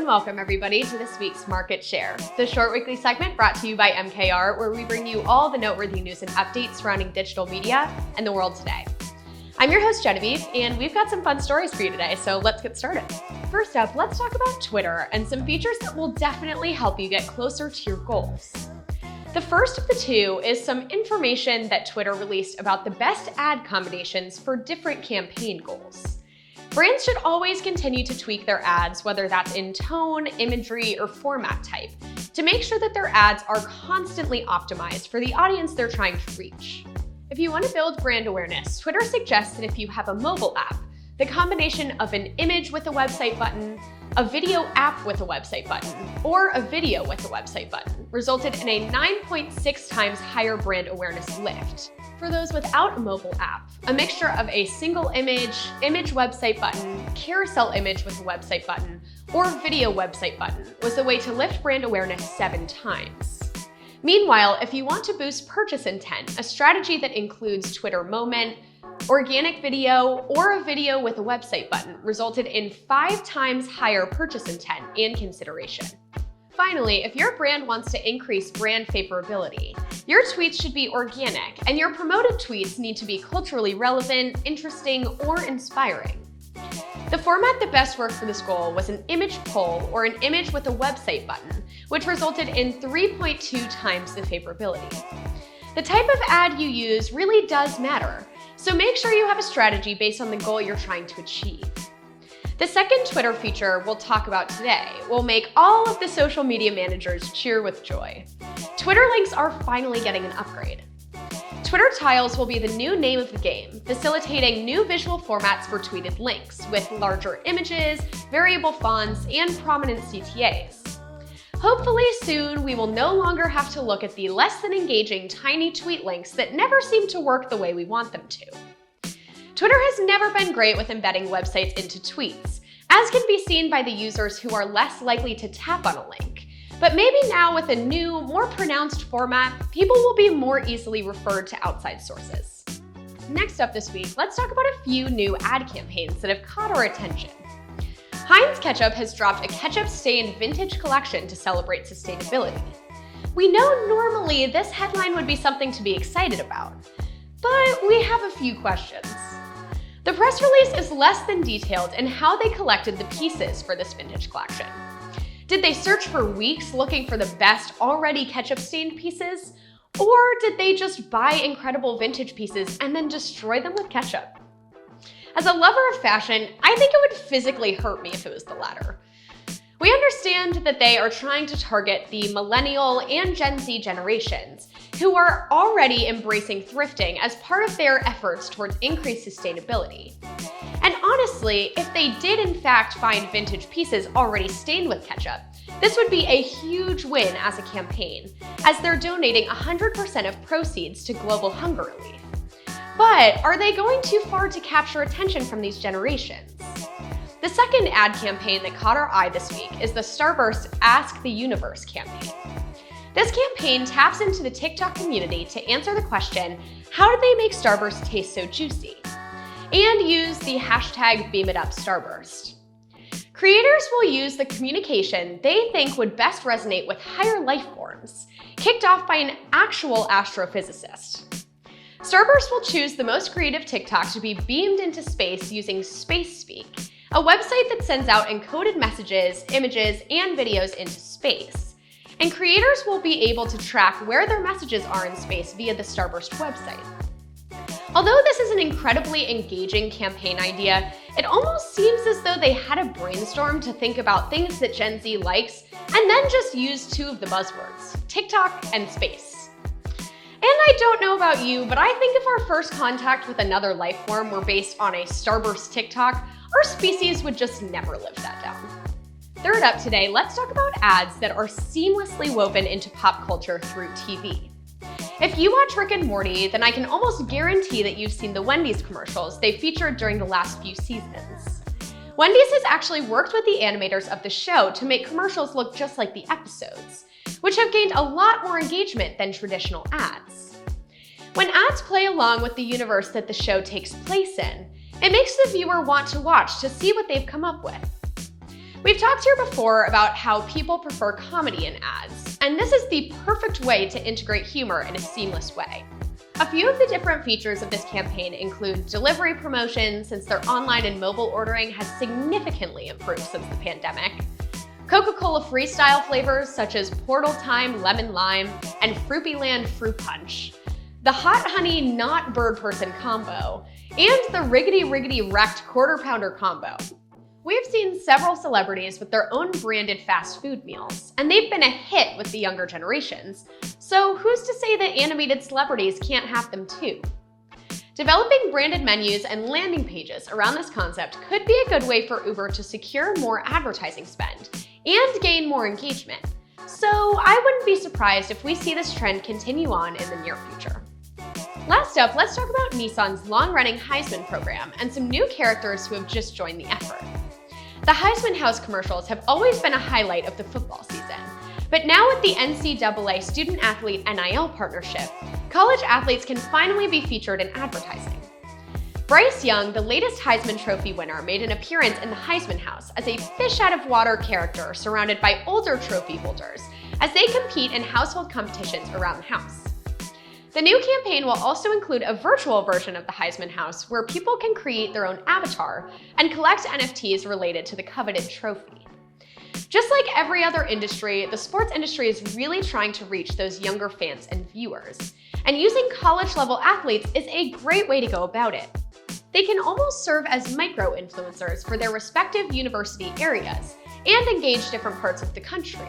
and welcome everybody to this week's Market Share, the short weekly segment brought to you by MKR, where we bring you all the noteworthy news and updates surrounding digital media and the world today. I'm your host Genevieve, and we've got some fun stories for you today, so let's get started. First up, let's talk about Twitter and some features that will definitely help you get closer to your goals. The first of the two is some information that Twitter released about the best ad combinations for different campaign goals. Brands should always continue to tweak their ads, whether that's in tone, imagery, or format type, to make sure that their ads are constantly optimized for the audience they're trying to reach. If you want to build brand awareness, Twitter suggests that if you have a mobile app, the combination of an image with a website button, a video app with a website button, or a video with a website button resulted in a 9.6 times higher brand awareness lift. For those without a mobile app, a mixture of a single image website button, carousel image with a website button, or video website button was the way to lift brand awareness 7 times. Meanwhile, if you want to boost purchase intent, a strategy that includes Twitter Moment, organic video, or a video with a website button resulted in 5 times higher purchase intent and consideration. Finally, if your brand wants to increase brand favorability, your tweets should be organic, and your promoted tweets need to be culturally relevant, interesting, or inspiring. The format that best worked for this goal was an image poll or an image with a website button, which resulted in 3.2 times the favorability. The type of ad you use really does matter, so make sure you have a strategy based on the goal you're trying to achieve. The second Twitter feature we'll talk about today will make all of the social media managers cheer with joy. Twitter links are finally getting an upgrade. Twitter Tiles will be the new name of the game, facilitating new visual formats for tweeted links with larger images, variable fonts, and prominent CTAs. Hopefully soon, we will no longer have to look at the less than engaging tiny tweet links that never seem to work the way we want them to. Twitter has never been great with embedding websites into tweets, as can be seen by the users who are less likely to tap on a link. But maybe now with a new, more pronounced format, people will be more easily referred to outside sources. Next up this week, let's talk about a few new ad campaigns that have caught our attention. Heinz ketchup has dropped a ketchup-stained vintage collection to celebrate sustainability. We know normally this headline would be something to be excited about, but we have a few questions. The press release is less than detailed in how they collected the pieces for this vintage collection. Did they search for weeks looking for the best already ketchup-stained pieces? Or did they just buy incredible vintage pieces and then destroy them with ketchup? As a lover of fashion, I think it would physically hurt me if it was the latter. We understand that they are trying to target the millennial and Gen Z generations, who are already embracing thrifting as part of their efforts towards increased sustainability. And honestly, if they did in fact find vintage pieces already stained with ketchup, this would be a huge win as a campaign, as they're donating 100% of proceeds to global hunger relief. But are they going too far to capture attention from these generations? The second ad campaign that caught our eye this week is the Starburst Ask the Universe campaign. This campaign taps into the TikTok community to answer the question, how do they make Starburst taste so juicy? And use the hashtag #BeamItUpStarburst. Creators will use the communication they think would best resonate with higher life forms, kicked off by an actual astrophysicist. Starburst will choose the most creative TikTok to be beamed into space using Space Speak, a website that sends out encoded messages, images, and videos into space. And creators will be able to track where their messages are in space via the Starburst website. Although this is an incredibly engaging campaign idea, it almost seems as though they had a brainstorm to think about things that Gen Z likes and then just used 2 of the buzzwords, TikTok and space. And I don't know about you, but I think if our first contact with another life form were based on a Starburst TikTok, our species would just never live that down. Third up today, let's talk about ads that are seamlessly woven into pop culture through TV. If you watch Rick and Morty, then I can almost guarantee that you've seen the Wendy's commercials they featured during the last few seasons. Wendy's has actually worked with the animators of the show to make commercials look just like the episodes, which have gained a lot more engagement than traditional ads. When ads play along with the universe that the show takes place in, it makes the viewer want to watch to see what they've come up with. We've talked here before about how people prefer comedy in ads, and this is the perfect way to integrate humor in a seamless way. A few of the different features of this campaign include delivery promotions, since their online and mobile ordering has significantly improved since the pandemic, Coca-Cola Freestyle flavors such as Portal Time Lemon Lime and Fruipyland Fruit Punch, the Hot Honey Not Bird Person combo, and the Riggedy Riggedy Wrecked Quarter Pounder combo. We've seen several celebrities with their own branded fast food meals, and they've been a hit with the younger generations. So who's to say that animated celebrities can't have them too? Developing branded menus and landing pages around this concept could be a good way for Uber to secure more advertising spend and gain more engagement. So I wouldn't be surprised if we see this trend continue on in the near future. Last up, let's talk about Nissan's long-running Heisman program and some new characters who have just joined the effort. The Heisman House commercials have always been a highlight of the football season, but now with the NCAA Student-Athlete NIL partnership, college athletes can finally be featured in advertising. Bryce Young, the latest Heisman Trophy winner, made an appearance in the Heisman House as a fish-out-of-water character surrounded by older trophy holders as they compete in household competitions around the house. The new campaign will also include a virtual version of the Heisman House where people can create their own avatar and collect NFTs related to the coveted trophy. Just like every other industry, the sports industry is really trying to reach those younger fans and viewers, and using college-level athletes is a great way to go about it. They can almost serve as micro-influencers for their respective university areas and engage different parts of the country.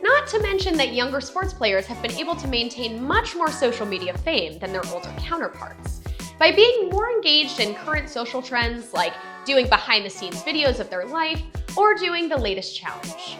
Not to mention that younger sports players have been able to maintain much more social media fame than their older counterparts by being more engaged in current social trends like doing behind-the-scenes videos of their life or doing the latest challenge.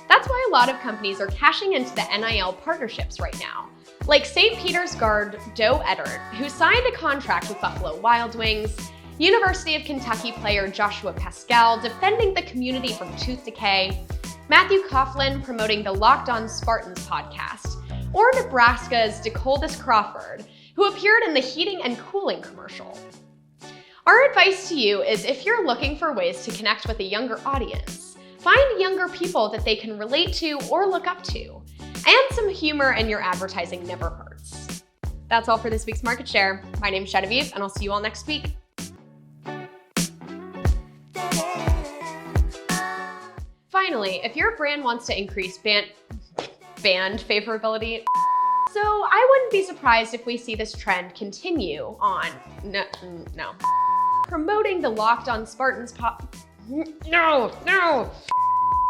That's why a lot of companies are cashing into the NIL partnerships right now, like St. Peter's guard Doe Eddard, who signed a contract with Buffalo Wild Wings, University of Kentucky player Joshua Pascal defending the community from tooth decay, Matthew Coughlin promoting the Locked On Spartans podcast, or Nebraska's DeColdis Crawford, who appeared in the heating and cooling commercial. Our advice to you is if you're looking for ways to connect with a younger audience, find younger people that they can relate to or look up to, and some humor in your advertising never hurts. That's all for this week's Market Share. My name's Genevieve, and I'll see you all next week. Finally, if your brand wants to increase band favorability, so I wouldn't be surprised if we see this trend continue on. No. Promoting the Locked On Spartans No.